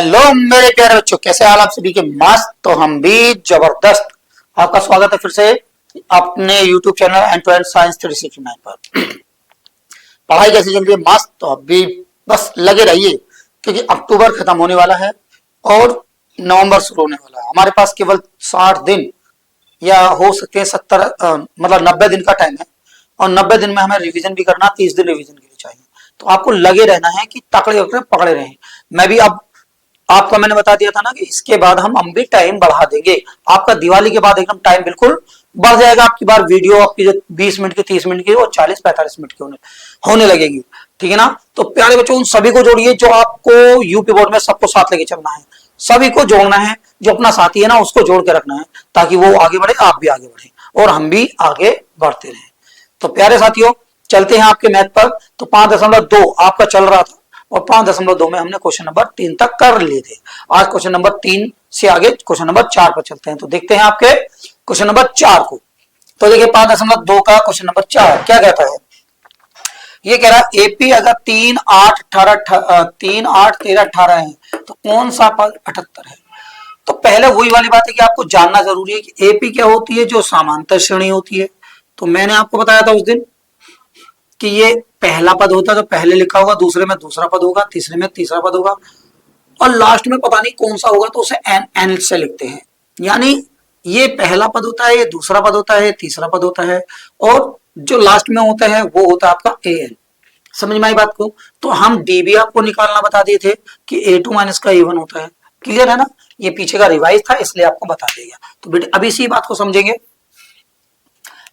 Hello मेरे प्यारे बच्चों, कैसे हाल आप सभी के? मस्त। तो हम भी जबरदस्त। आपका स्वागत है फिर से अपने YouTube channel end to end science 369 पर। पढ़ाई कैसी चल रही है? मस्त। तो अभी बस लगे रहिए क्योंकि अक्टूबर खत्म होने वाला है और नवंबर शुरू होने वाला है। हमारे पास केवल 60 दिन या हो सकते हैं 70 मतलब 90 दिन का टाइम है और 90 दिन में हमें रिवीजन भी करना, 30 दिन रिवीजन के लिए चाहिए। तो आपको लगे रहना है कि तकड़े होकर पकड़े रहें। मैं भी अब आपको मैंने बता दिया था ना कि इसके बाद हम भी टाइम बढ़ा देंगे। आपका दिवाली के बाद एकदम टाइम बिल्कुल बढ़ जाएगा। आपकी बार वीडियो आपकी जो 20 मिनट की 30 मिनट की वो 40-45 मिनट की होने लगेगी। ठीक है ना? तो प्यारे बच्चों, उन सभी को जोड़िए जो आपको यूपी बोर्ड में सबको साथ लेके चलना है। सभी को जोड़ना है। जो अपना साथी है ना उसको जोड़ के रखना है ताकि वो आगे बढ़े, आप भी आगे बढ़े और हम भी आगे बढ़ते रहे। तो प्यारे साथियों, चलते हैं आपके मैथ पर। तो 5.2 आपका चल रहा था और 5.2 में हमने क्वेश्चन नंबर 3 तक कर लिए थे। आज क्वेश्चन नंबर 3 से आगे क्वेश्चन नंबर 4 पर चलते हैं। तो देखते हैं आपके क्वेश्चन नंबर 4 को। तो देखिए 5.2 का क्वेश्चन नंबर 4 क्या कहता है? ये कह रहा है एपी अगर 3, 8, 18 3, 8, 13, 18 है तो कौन सा पद 78 है? तो पहले वही वाली बात है कि आपको जानना जरूरी है कि एपी क्या होती है, जो समांतर श्रेणी होती है। तो मैंने आपको बताया था उस दिन कि ये पहला पद होता है तो पहले लिखा होगा, दूसरे में दूसरा पद होगा, तीसरे में तीसरा पद होगा और लास्ट में पता नहीं कौन सा होगा तो उसे एन एन से लिखते हैं। यानी ये पहला पद होता है, ये दूसरा पद होता है, तीसरा पद होता है और जो लास्ट में होता है वो होता है आपका ए एन। समझ में आई बात को? तो हम डी भी आपको निकालना बता दिए थे कि A2 माइनस का A1 होता है। क्लियर है ना? ये पीछे का रिवाइज था इसलिए आपको बता देगा। तो बेटे अभी इसी बात को समझेंगे।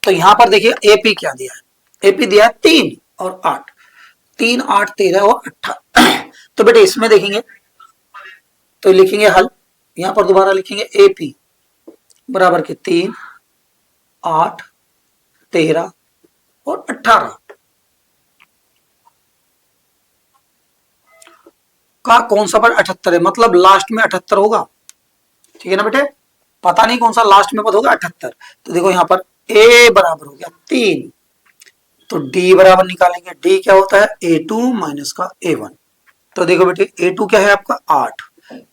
तो यहां पर देखिए एपी क्या दिया है। एपी दिया है 3 और 8। 3, 8, 13 और 18। तो बेटे इसमें देखेंगे तो लिखेंगे हल। यहां पर दोबारा लिखेंगे एपी बराबर के 3, 8, 13 और 18 का कौन सा पद 78 है, मतलब लास्ट में 78 होगा। ठीक है ना बेटे? पता नहीं कौन सा लास्ट में पद होगा 78। तो देखो यहां पर ए बराबर हो गया 3, तो डी बराबर निकालेंगे। डी क्या होता है? A2 माइनस का A1। तो देखो बेटे A2 क्या है आपका 8,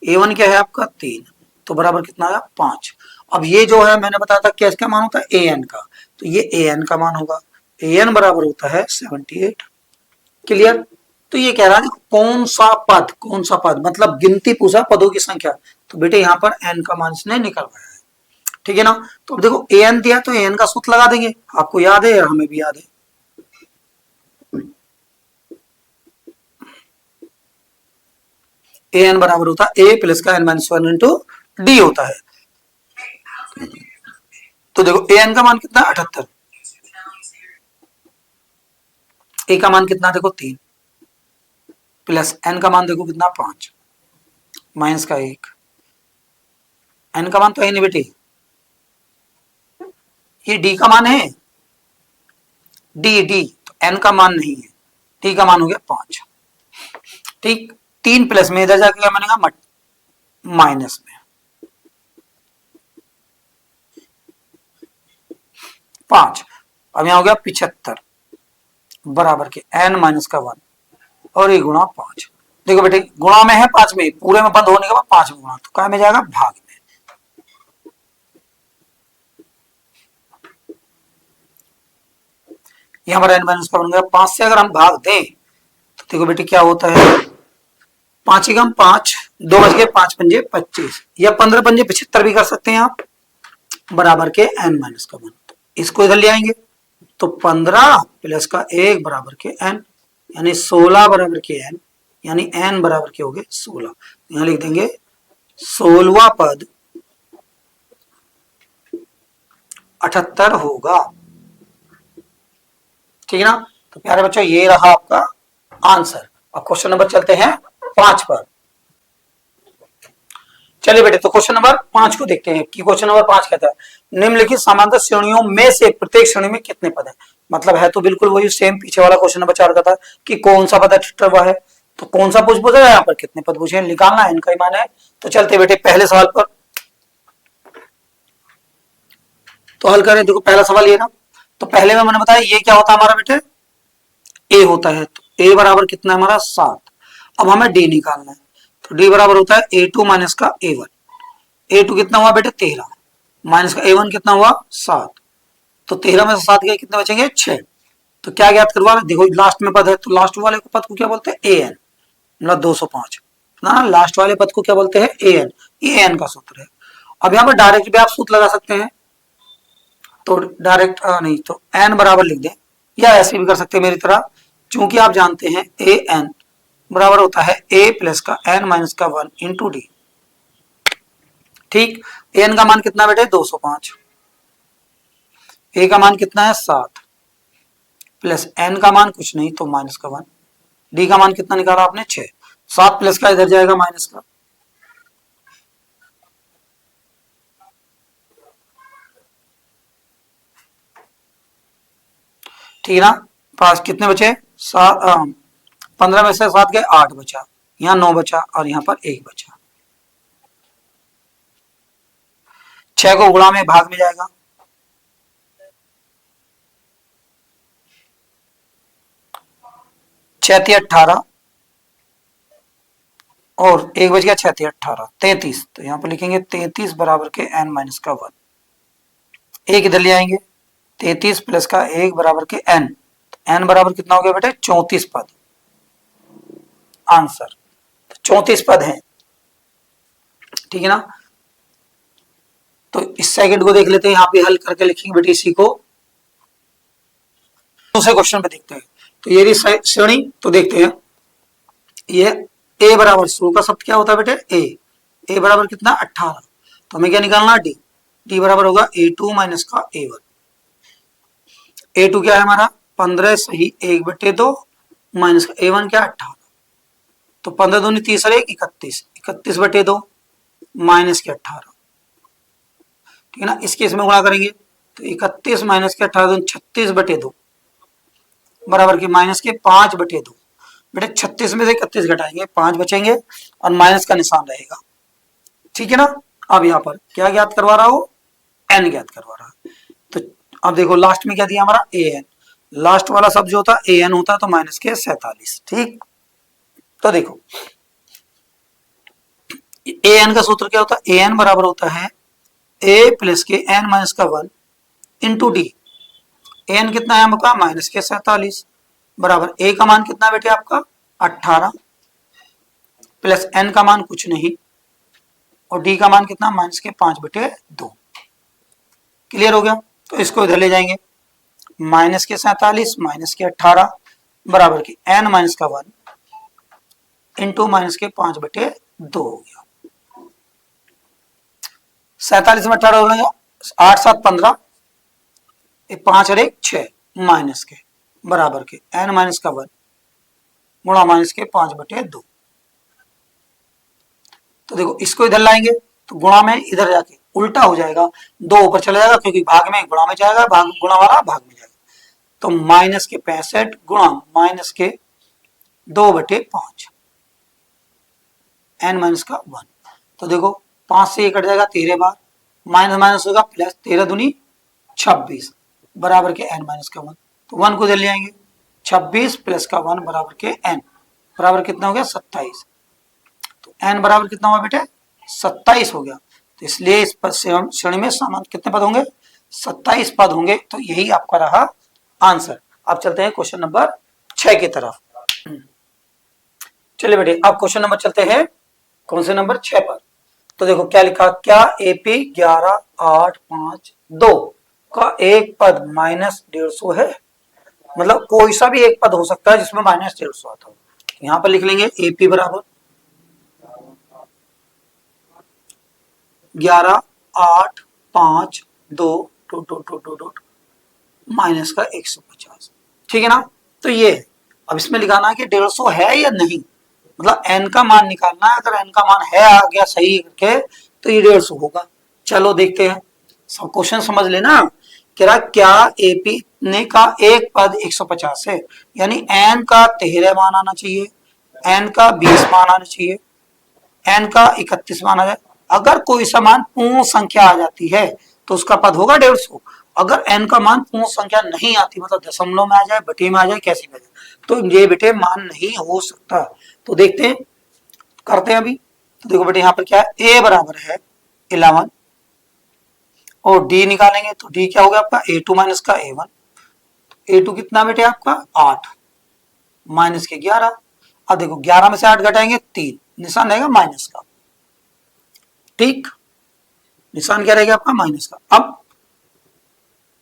A1 क्या है आपका 3, तो बराबर कितना आया 5। अब ये जो है मैंने बताया था क्या इसका मान होता है AN का, तो ये AN का मान होगा। AN बराबर होता है 78। क्लियर? तो ये कह रहा है कौन सा पद, कौन सा पद मतलब गिनती पूछा पदों की संख्या। तो बेटे यहाँ पर n का मान इसने निकलवाया है। ठीक है ना? तो अब देखो AN दिया तो AN का सूत्र लगा देंगे। आपको याद है और हमें भी याद है। AN बराबर होता है A प्लस का n-1 इंटू डी होता है। तो देखो AN का मान कितना 78, A का मान कितना देखो 3 प्लस n का मान देखो कितना 5 माइनस का 1। n का मान तो है नहीं बेटी, ये d का मान है। डी तो n का मान नहीं है, d का मान हो गया 5। ठीक, 3 प्लस में इधर जाके क्या बनेगा माइनस में 5। अब यहां हो गया 75 बराबर के n माइनस का 1 और ये गुणा 5। देखो बेटे गुणा में है 5 में, पूरे में बंद होने के बाद 5 में गुणा, तो क्या में जाएगा भाग में। यहां पर n माइनस का बन गया 5 से अगर हम भाग दें तो देखो बेटे क्या होता है 5 एकम 5, 2 बज गए 5 पंजे 25 या 15 पंजे 75 भी कर सकते हैं आप, बराबर के n माइनस का 1। इसको इधर ले आएंगे तो 15 प्लस का 1 बराबर के n, यानी 16 बराबर के n, यानी n बराबर के हो गए 16। यहां लिख देंगे 16वां पद 78 होगा। ठीक है ना? तो प्यारे बच्चों ये रहा आपका आंसर। अब क्वेश्चन नंबर चलते हैं 5 पर। चलिए बेटे तो क्वेश्चन नंबर 5 को देखते हैं कि क्वेश्चन नंबर 5 कहता है निम्नलिखित समांतर श्रेणियों में से प्रत्येक श्रेणी में कितने पद हैं। मतलब है तो बिल्कुल वही सेम पीछे वाला क्वेश्चन नंबर 4 का था कि कौन सा पद 78 हुआ है। तो कौन सा पूछा है यहाँ पर कितने पद पूछे निकालना है, इनका ही मान है। तो चलते बेटे पहले सवाल पर तो हल करें। देखो पहला सवाल ये ना, तो पहले में मैंने बताया ये क्या होता है हमारा बेटे ए होता है। तो ए बराबर कितना है हमारा 7। अब हमें डी निकालना है। तो डी बराबर होता है A2 माइनस का A1। A2 कितना हुआ बेटे 13 माइनस का A1 कितना हुआ 7। तो 13 में से 7 गए कितने बचेंगे 6। तो क्या ज्ञात करवा रहे देखो लास्ट में पद है तो लास्ट वाले को पद को क्या बोलते हैं AN मतलब 205 ना। लास्ट वाले पद को क्या बोलते हैं AN, ये AN का सूत्र है। अब यहाँ पर डायरेक्ट भी आप सूत्र लगा सकते हैं तो डायरेक्ट नहीं तो N बराबर लिख दें या ऐसे भी कर सकते हैं मेरी तरह, क्योंकि आप जानते हैं AN बराबर होता है A प्लस का N माइनस का 1 इंटू डी। ठीक, AN का मान कितना बेटे 205, A का मान कितना है 7 प्लस N का मान कुछ नहीं तो माइनस का 1, डी का मान कितना निकाला आपने 6। 7 प्लस का इधर जाएगा माइनस का, ठीक है ना। पास कितने बचे 15 में से 7 गए 8 बचा, यहाँ 9 बचा और यहाँ पर 1 बचा। 6 को गुणा में भाग में जाएगा, 6 18 और 1 बच गया 6 18 33। तो यहाँ पर लिखेंगे 33 बराबर के N माइनस का 1। एक इधर ले आएंगे 33 प्लस का 1 बराबर के N, तो N बराबर कितना हो गया बेटे 34 पद। आंसर तो 34 पद हैं, ठीक है ना। तो इस सेकंड को देख लेते हैं, यहाँ पे हल करके लिखेंगे बेटे इसी को। दूसरे क्वेश्चन पे देखते हैं। तो ये श्रेणी तो देखते हैं, ये A बराबर शुरू का शब्द क्या होता है बेटे A बराबर कितना 18, तो हमें क्या निकालना डी बराबर होगा A2 माइनस का A1। A2 क्या है हमारा 15 सही 1/2 माइनस का A1 क्या 18, तो 15 दूनी 30 और 1 31, 31/2 माइनस के 18, ठीक है ना। इसके इसमें गुणा करेंगे तो 31 माइनस के 18 36/2 बराबर के माइनस के 5/2। बेटे 36 में से 31 घटाएंगे 5 बचेंगे और माइनस का निशान रहेगा, ठीक है ना। अब यहाँ पर क्या ज्ञात करवा रहा हो N ज्ञात करवा रहा है। तो अब देखो लास्ट में क्या दिया हमारा AN, लास्ट वाला शब्द जो होता है AN होता है तो माइनस के 47। ठीक, तो देखो AN का सूत्र क्या होता है AN बराबर होता है A प्लस के N माइनस का 1 इंटू डी। AN कितना है आपका माइनस के 47 बराबर A का मान कितना बेटे आपका 18 प्लस N का मान कुछ नहीं और D का मान कितना माइनस के 5/2। क्लियर हो गया। तो इसको इधर ले जाएंगे माइनस के 47 माइनस के 18 बराबर की N माइनस का 1 इंटू माइनस के 5/2 हो गया। 47 में 18 हो जाएगा 8 7 15, 5 और 1 6 माइनस के बराबर के N माइनस का 1 गुणा माइनस के 5/2। तो देखो इसको इधर लाएंगे तो गुणा में इधर जाके उल्टा हो जाएगा, 2 ऊपर चला जाएगा क्योंकि भाग में गुणा में जाएगा, भाग गुणा वाला भाग में जाएगा। तो माइनस के 65 गुणा माइनस के 2/5 N माइनस का 1। तो देखो 5 से 1 कट जाएगा 13 बार, माइनस माइनस होगा प्लस, 13 दूनी 26 बराबर के N माइनस का 1। तो 1 को इधर ले आएंगे 26 प्लस का 1 बराबर के N बराबर कितना हो गया 27। तो N बराबर कितना हुआ बेटे 27 हो गया। तो इसलिए इस श्रेणी में समान कितने पद होंगे 27 पद होंगे। तो यही आपका रहा आंसर। अब चलते हैं क्वेश्चन नंबर 6 की तरफ। चलिए बेटे अब क्वेश्चन नंबर चलते हैं कौन से नंबर 6 पर। तो देखो क्या लिखा, क्या AP 11 8 5 2 का एक पद -150 है। मतलब कोई सा भी एक पद हो सकता है जिसमें -150 आता हो। यहां पर लिख लेंगे AP बराबर 11 8 5 2 माइनस का 150, ठीक है ना। तो ये अब इसमें लिखाना है कि 150 है या नहीं, मतलब N का मान निकालना है। अगर N का मान है आ गया सही करके तो ये 150 होगा। चलो देखते हैं, सब क्वेश्चन समझ लेना। कह रहा क्या AP ने का एक पद 150 है, यानी N का 13 मान आना चाहिए, N का 20 मान आना चाहिए, N का 31 मान आ जाए। अगर कोई सा मान पूर्ण संख्या आ जाती है तो उसका पद होगा 150। अगर N का मान पूर्ण संख्या नहीं आती, मतलब दशमलव में आ जाए, बटे में आ जाए, कैसी में आ जाए, तो ये बेटे मान नहीं हो सकता। तो देखते हैं करते हैं अभी। तो देखो बेटे यहाँ पर क्या है, a बराबर है 11 और d निकालेंगे तो d क्या हो गया आपका a2 माइनस का a1। a2 कितना बेटे आपका 8 माइनस के 11। अब देखो 11 में से 8 घटाएंगे 3, निशान रहेगा माइनस का। ठीक, निशान क्या रहेगा आपका माइनस का। अब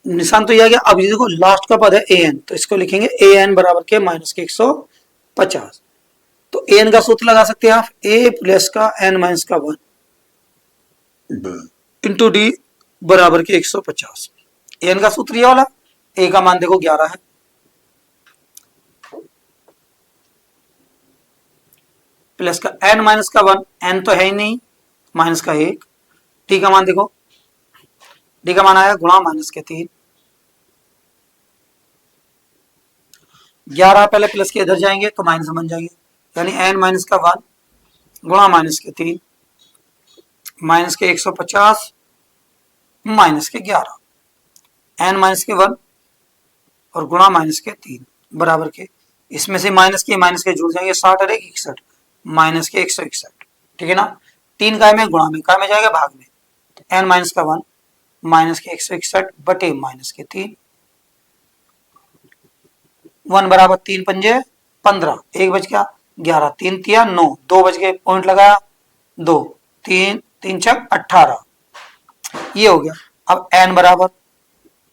निशान तो यह आ गया। अब ये देखो लास्ट का पद है an, तो इसको लिखेंगे an बराबर के माइनस के 150। तो an का सूत्र लगा सकते हैं आप, a प्लस का n माइनस का 1 इंटू डी बराबर के 150। an का सूत्र ये वाला, a का मान देखो 11 है, प्लस का n माइनस का 1, n तो है ही नहीं, माइनस का 1, डी का मान देखो, डी का मान आया गुणा माइनस के 3। 11 पहले प्लस के इधर जाएंगे तो माइनस बन जाएंगे, यानी n माइनस का 1 गुणा माइनस के 3 माइनस के 150 माइनस के 11, n माइनस के 1 और गुणा माइनस के 3 बराबर के, इसमें से माइनस के जुड़ जाएंगे 60 और 61 माइनस के 161। ठीक है ना, 3 काय में गुणा में, काय में जाएगा भाग में, तो n माइनस का 1 माइनस के 161 बटे माइनस के 3, 1 बराबर 3 पंजे 15, 1 बच गया 11, 3 तिया 9, 2 बच गए, पॉइंट लगाया 2, 3 3 छक 18, ये हो गया। अब n बराबर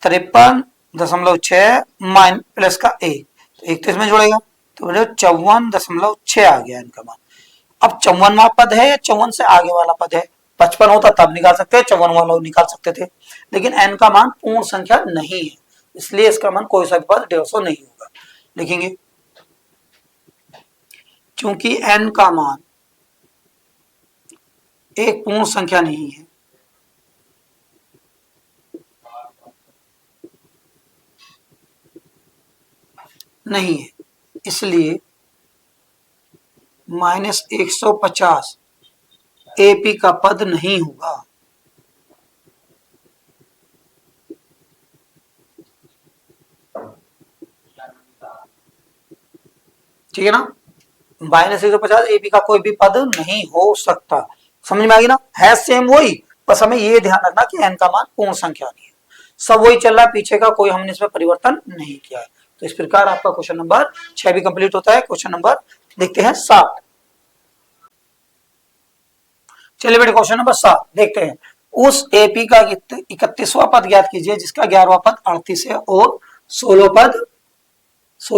53.6 माइन प्लस का 1, तो 1 तो इसमें जुड़ेगा, तो 54.6 आ गया n का मान। अब 54वां पद है या 54 से आगे वाला पद है, 55 होता तब निकाल सकते हैं, 54 वाला निकाल सकते थे, लेकिन n का मान पूर्ण संख्या नहीं है, इसलिए इसका मान कोई सा भी पद 150 नहीं होगा। लिखेंगे क्योंकि n का मान एक पूर्ण संख्या नहीं है, नहीं है, इसलिए माइनस 150 AP का पद नहीं होगा। ठीक है ना, माइनस 150 AP का कोई भी पद नहीं हो सकता। समझ में आ गई ना, है सेम वही, बस हमें ये ध्यान रखना कि n का मान पूर्ण संख्या नहीं है, सब वही चल रहा है पीछे का, कोई हमने इसमें परिवर्तन नहीं किया है। तो इस प्रकार आपका क्वेश्चन नंबर 6 भी कंप्लीट होता है। क्वेश्चन नंबर देखते हैं 7। चलिए बेटे क्वेश्चन नंबर 7 देखते हैं। उस AP का 31वां पद ज्ञात कीजिए जिसका 11वां पद 38 है और 16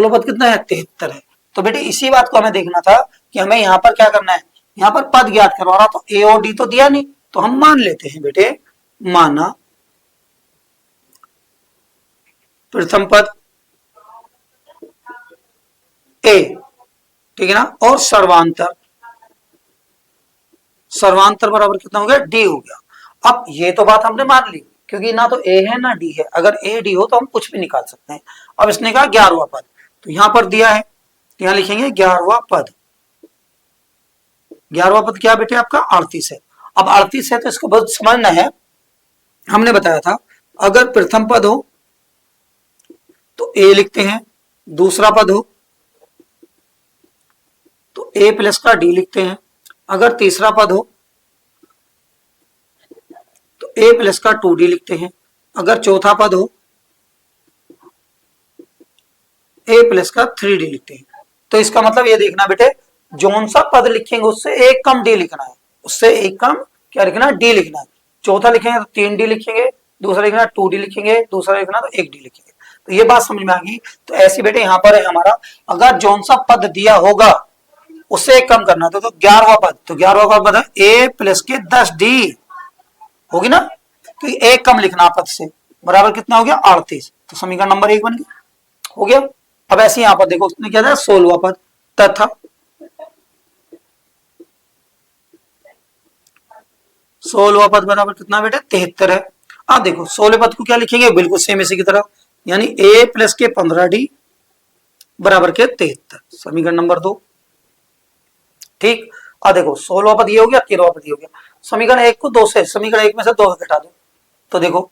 पद कितना है 73 है। तो बेटे इसी बात को हमें देखना था कि हमें यहाँ पर क्या करना है, यहाँ पर पद ज्ञात करवा रहा, तो A और D तो दिया नहीं, तो हम मान लेते हैं बेटे, माना प्रथम पद A, ठीक है ना, और सर्वांतर बराबर कितना हो गया D हो गया। अब ये तो बात हमने मान ली, क्योंकि ना तो A है ना D है, अगर A D हो तो हम कुछ भी निकाल सकते हैं। अब इसने कहा 11वां पद, तो यहां पर दिया है, यहां लिखेंगे 11वां पद। 11वां पद क्या बेटे आपका 38 है। अब 38 है तो इसको बहुत समझना है, हमने बताया था अगर प्रथम पद हो तो A लिखते हैं, दूसरा पद हो तो A प्लस का D लिखते हैं, अगर तीसरा पद हो तो A प्लस का 2D लिखते हैं, अगर चौथा पद हो A प्लस का 3D लिखते हैं। तो इसका मतलब ये देखना बेटे, जौन सा पद लिखेंगे उससे एक कम D लिखना है, उससे एक कम क्या लिखना है D लिखना है। चौथा लिखेंगे तो 3D लिखेंगे, दूसरा लिखना 2D लिखेंगे, दूसरा लिखना तो 1D लिखेंगे। तो ये बात समझ में आ गई। तो ऐसे बेटे यहाँ पर है हमारा, अगर जौन सा पद दिया होगा उससे एक कम करना था, तो 11वां पद, तो 11वां पद है A प्लस के 10D होगी ना, तो एक कम लिखना पद से, बराबर कितना हो गया 38। तो समीकरण नंबर 1 बन गया, हो गया। अब ऐसे यहां पर देखो उसने क्या था 16वां पद, तथा 16वां पद बराबर कितना बेटे 73 है। अब देखो 16 पद को क्या लिखेंगे, बिल्कुल सेम इसी की तरह, यानी A प्लस के 15D बराबर के 73, समीकरण नंबर 2। ठीक, अब देखो 16वां पद ये हो गया, 13वां पद ये हो गया। समीकरण 1 को 2 से, समीकरण 1 में से 2 घटा दो, तो देखो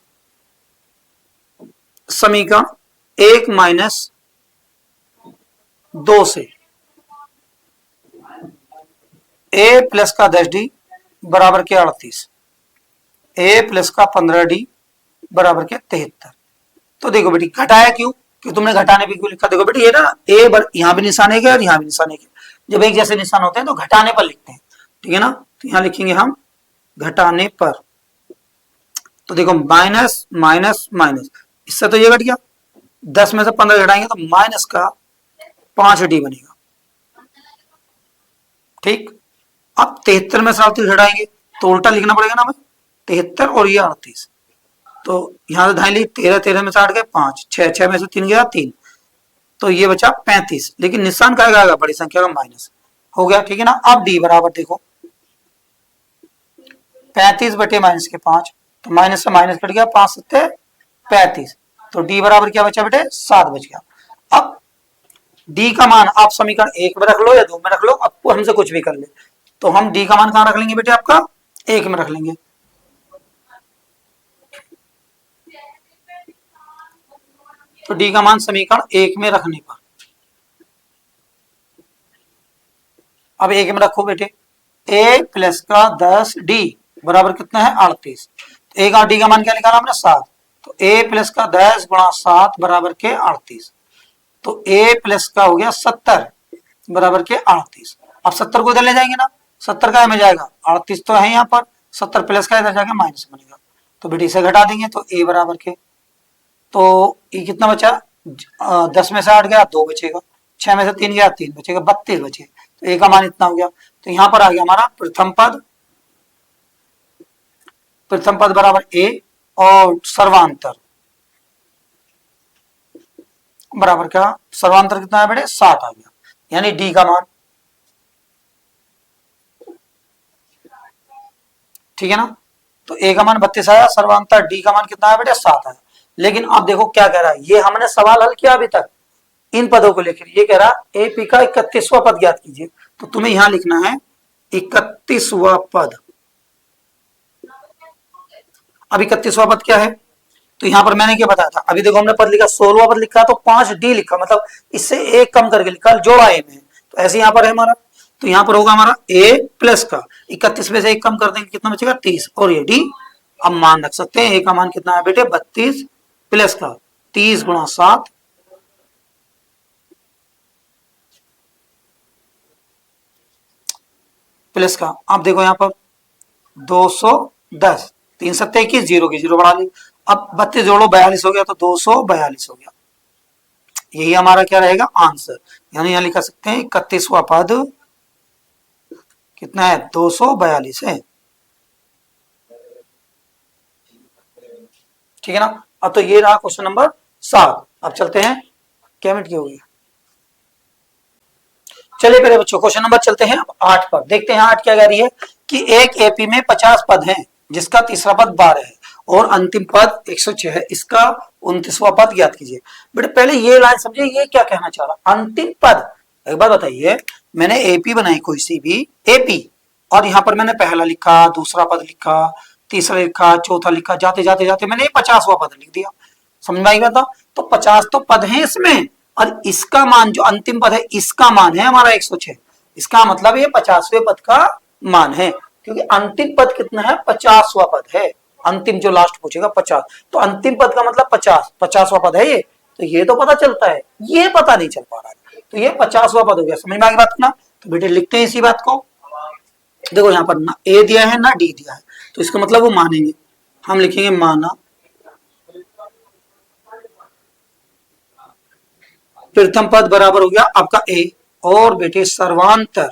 समीकरण 1 ए प्लस का 10d बराबर के 38, ए प्लस का 15d बराबर के 73। तो देखो बेटी घटाया क्यों, कि तुमने घटाने पे क्यों लिखा। देखो बेटी ये ना यहाँ भी निशान है और यहाँ भी निशान है, जब एक जैसे निशान होते हैं तो घटाने पर लिखते हैं, ठीक है ना। तो यहाँ लिखेंगे हम घटाने पर। तो देखो माइनस माइनस माइनस, इससे तो ये घट गया, 10 में से 15 घटाएंगे तो माइनस का 5d बनेगा, ठीक। अब 73 में से 38 घटाएंगे तो उल्टा लिखना पड़ेगा ना हमें, 73 और ये 38। तो यहां से ढाई ली, 13 13 में से 8 गए 5, 6 6 में से 3 गया 3, तो ये बचा 35, लेकिन निशान का आएगा बड़ी संख्या का माइनस हो गया, ठीक है ना। अब डी बराबर देखो 35 बटे माइनस के 5, तो माइनस से माइनस कट गया, 5 सत्ते 35, तो डी बराबर क्या बचा बेटे 7 बच गया। अब डी का मान आप समीकरण 1 में रख लो या 2 में रख लो, आपको हमसे कुछ भी कर ले। तो हम डी का मान कहां रख लेंगे बेटे, आपका 1 में रख लेंगे। तो डी का मान समीकरण 1 में रखने पर, अब 1 में रखो बेटे, ए प्लस का 10d बराबर कितना है 38। तो एक और डी का मान क्या निकाला हमने 7, तो ए प्लस का 10 गुणा 7 बराबर के 38, तो ए प्लस का हो गया 70 बराबर के 38। अब 70 को इधर ले जाएंगे ना, 70 का में जाएगा 38 तो है यहाँ पर, 70 प्लस का इधर जाके माइनस बनेगा, तो बेटे इसे घटा देंगे तो ए बराबर के, तो ये कितना बचा 10 में से 8 गया 2 बचेगा, 6 में से 3 गया 3 बचेगा, 32 बचे, तो ए का मान इतना हो गया। तो यहाँ पर आ गया हमारा प्रथम पद बराबर ए और सर्वांतर बराबर क्या, सर्वांतर कितना है बेटे 7 आ गया, यानी डी का मान, ठीक है ना। तो ए का मान 32 आया, सर्वांतर डी का मान कितना है बेटे 7 आया। लेकिन अब देखो क्या कह रहा है, ये हमने सवाल हल किया अभी तक इन पदों को लेकर, ये कह रहा है एपी का 31वां पद ज्ञात कीजिए, तो तुम्हें यहां लिखना है 31वां पद। अब 31वां पद क्या है, तो यहां पर मैंने क्या बताया था, अभी देखो हमने पद लिखा 16वां पद लिखा तो 5d लिखा, मतलब इससे एक कम करके लिखा, जोड़ा ए में, तो ऐसे यहां पर है हमारा, तो यहां पर होगा हमारा ए प्लस का 31 में से एक कम कर देंगे कितना बचेगा 30, और ये डी। अब मान रख सकते हैं, ए का मान कितना है बेटे 32 प्लस का 30 गुणा 7 प्लस का, आप देखो यहाँ पर 210, 3 सत्ते 21, 0 की 0 बढ़ा ली, अब 32 जोड़ो 42 हो गया, तो 242 हो गया, यही हमारा क्या रहेगा आंसर। यानी यहां लिखा सकते हैं 31वां पद कितना है 242 है, ठीक है ना। अब तो ये रहा क्वेश्चन नंबर 7। अब चलते हैं, क्या मिनट की होगी, चलिए पहले बच्चों क्वेश्चन नंबर चलते हैं 8 पर, देखते हैं 8 क्या कह रही है कि एक एपी में 50 पद हैं जिसका तीसरा पद 12 है और अंतिम पद 106 है, इसका 29वां पद ज्ञात कीजिए। बेटे पहले ये लाइन समझिए, ये क्या कहना चाह रहा, अंतिम पद। एक बात बताइए, मैंने एपी बनाई कोई सी भी एपी, और यहाँ पर मैंने पहला लिखा, दूसरा पद लिखा, तीसरा लिखा, चौथा लिखा, जाते जाते जाते मैंने 50वां पद लिख दिया, समझ में आई बात। तो 50 तो पद है इसमें, और इसका मान जो अंतिम पद है इसका मान है हमारा 106, इसका मतलब ये 50वें पद का मान है, क्योंकि अंतिम पद कितना है 50वां पद है, अंतिम जो लास्ट पूछेगा 50, तो अंतिम पद का मतलब 50वां पद है ये, तो ये तो पता चलता है, ये पता नहीं चल पा रहा है, तो ये 50वां पद हो गया, समझ में आ गई बात ना। तो बेटे लिखते हैं इसी बात को, देखो यहाँ पर ना ए दिया है ना डी दिया है, तो इसका मतलब वो मानेंगे, हम लिखेंगे माना प्रथम पद बराबर हो गया आपका ए, और बेटे सर्वांतर,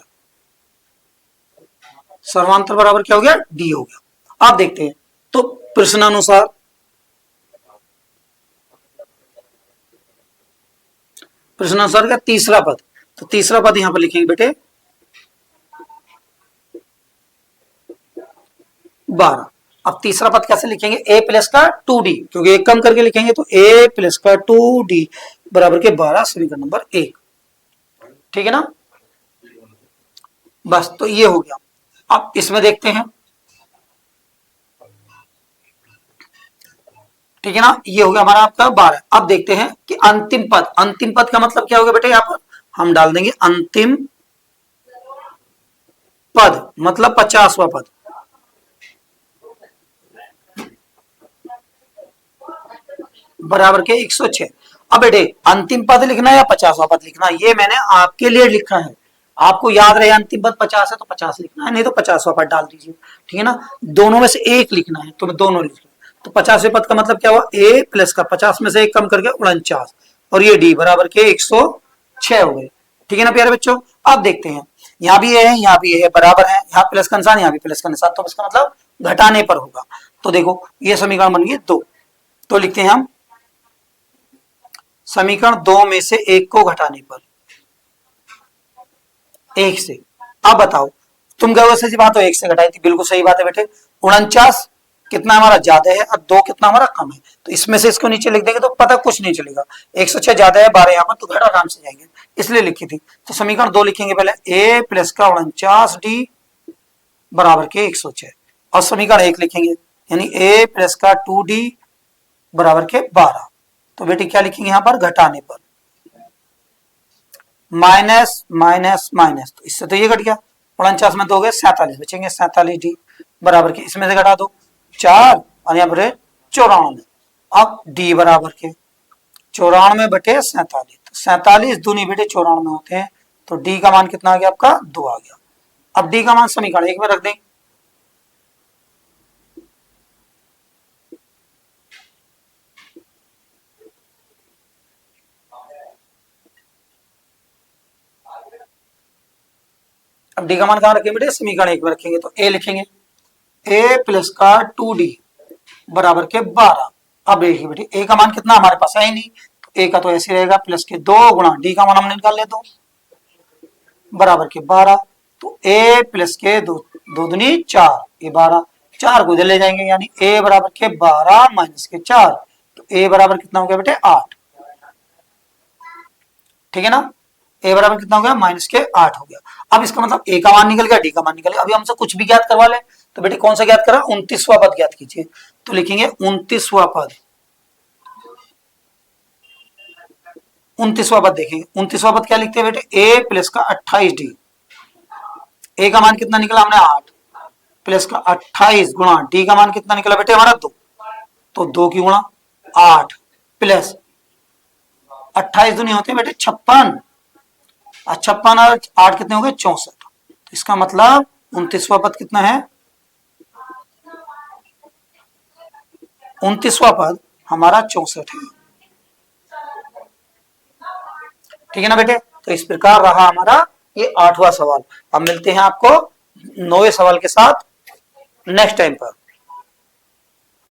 सर्वांतर बराबर क्या हो गया डी हो गया। आप देखते हैं तो प्रश्नानुसार का तीसरा पद, तो तीसरा पद यहां पर लिखेंगे बेटे 12। अब तीसरा पद कैसे लिखेंगे, ए प्लस का 2d, क्योंकि एक कम करके लिखेंगे, तो ए प्लस का 2d बराबर के 12, समीकरण नंबर 1, ठीक है ना। बस तो ये हो गया। अब इसमें देखते हैं, ठीक है ना, ये हो गया हमारा आपका 12। अब देखते हैं कि अंतिम पद, अंतिम पद का मतलब क्या होगा बेटे, यहाँ पर हम डाल देंगे अंतिम पद मतलब 50वां पद, बराबर के 106। अब बेटे अंतिम पद लिखना है या 50वां पद लिखना है, ये मैंने आपके लिए लिखा है। आपको याद रहे अंतिम पद 50 है तो 50 लिखना है, नहीं तो 50वां पद डाल दीजिए, ठीक है ना। दोनों में से एक लिखना है तो मैं दोनों लिख लूं। तो 50वें पद का मतलब क्या हुआ, ए प्लस का 50 में से एक कम करके 49, और ये डी बराबर के 106 हो गए, ठीक है ना प्यारे बच्चों। अब देखते हैं, यहाँ भी ये है, यहाँ भी ये है, बराबर है, यहाँ प्लस का निशान, यहाँ भी प्लस का निशान, तो इसका मतलब घटाने पर होगा। तो देखो ये समीकरण बन गई 2, तो लिखते हैं हम समीकरण 2 में से एक को घटाने पर, एक से। अब बताओ, तुम कहोगे सही बात हो, एक से घटाई थी, बिल्कुल सही बात है बेटे। 49 कितना हमारा ज्यादा है और 2 कितना हमारा कम है, तो इसमें से इसको नीचे लिख देंगे तो पता कुछ नहीं चलेगा। 106 ज्यादा है 12 यहाँ पर, तो घटा आराम से जाएंगे, इसलिए लिखी थी। तो समीकरण 2 लिखेंगे पहले, ए प्लस का 49 डी बराबर के 106, और समीकरण 1 लिखेंगे यानी ए प्लस का 2 डी बराबर के 12। तो बेटे क्या लिखेंगे यहाँ पर, घटाने पर, माइनस माइनस माइनस, तो इससे तो ये घट गया, 49 में 2 हो गए 47 बचेंगे, 47 डी बराबर के, इसमें से घटा दो 4 और यहाँ पर 94। अब डी बराबर के 94 बटे 47, तो 47 दूनी बेटे 94 होते हैं, तो डी का मान कितना आ गया आपका, 2 आ गया। अब डी का मान समीकरण 1 में रख देंगे, अब डी का मान कहां रखेंगे बेटे, समीकरण 1 में रखेंगे, तो ए लिखेंगे ए प्लस का 2d बराबर के 12। अब देखिए बेटे ए का मान कितना हमारे पास है ही नहीं, तो ए का तो ऐसे रहेगा प्लस के 2 गुणा डी का मान हमने निकाल ले 2 बराबर के 12, तो ए प्लस के 2 2 दूनी 4, ये 12, 4 को इधर ले जाएंगे यानी ए बराबर के 12 माइनस के 4, तो ए बराबर कितना हो गया बेटे 8, ठीक है ना। ए बराबर कितना हो गया, माइनस के 8 हो गया। अब इसका मतलब ए का मान निकल गया, डी का मान निकल गया। अभी हमसे कुछ भी ज्ञात करवा ले, तो बेटे कौन सा ज्ञात करा, 29वां पद ज्ञात कीजिए, तो लिखेंगे 29वां पद, 29वां पद देखेंगे। 29वां पद क्या लिखते हैं बेटे, ए प्लस का 28 डी, ए का मान कितना निकला हमने 8 प्लस का 28 गुणा डी का मान कितना निकला बेटे हमारा 2, तो 2 की गुणा 8 प्लस 28 दूनी होते हैं बेटे 56, 56 और 8 कितने हो गए 64, तो इसका मतलब 29वां पद कितना है, 29वां पद हमारा 64 है, ठीक है ना बेटे। तो इस प्रकार रहा हमारा ये 8वां सवाल। अब मिलते हैं आपको 9वें सवाल के साथ नेक्स्ट टाइम पर।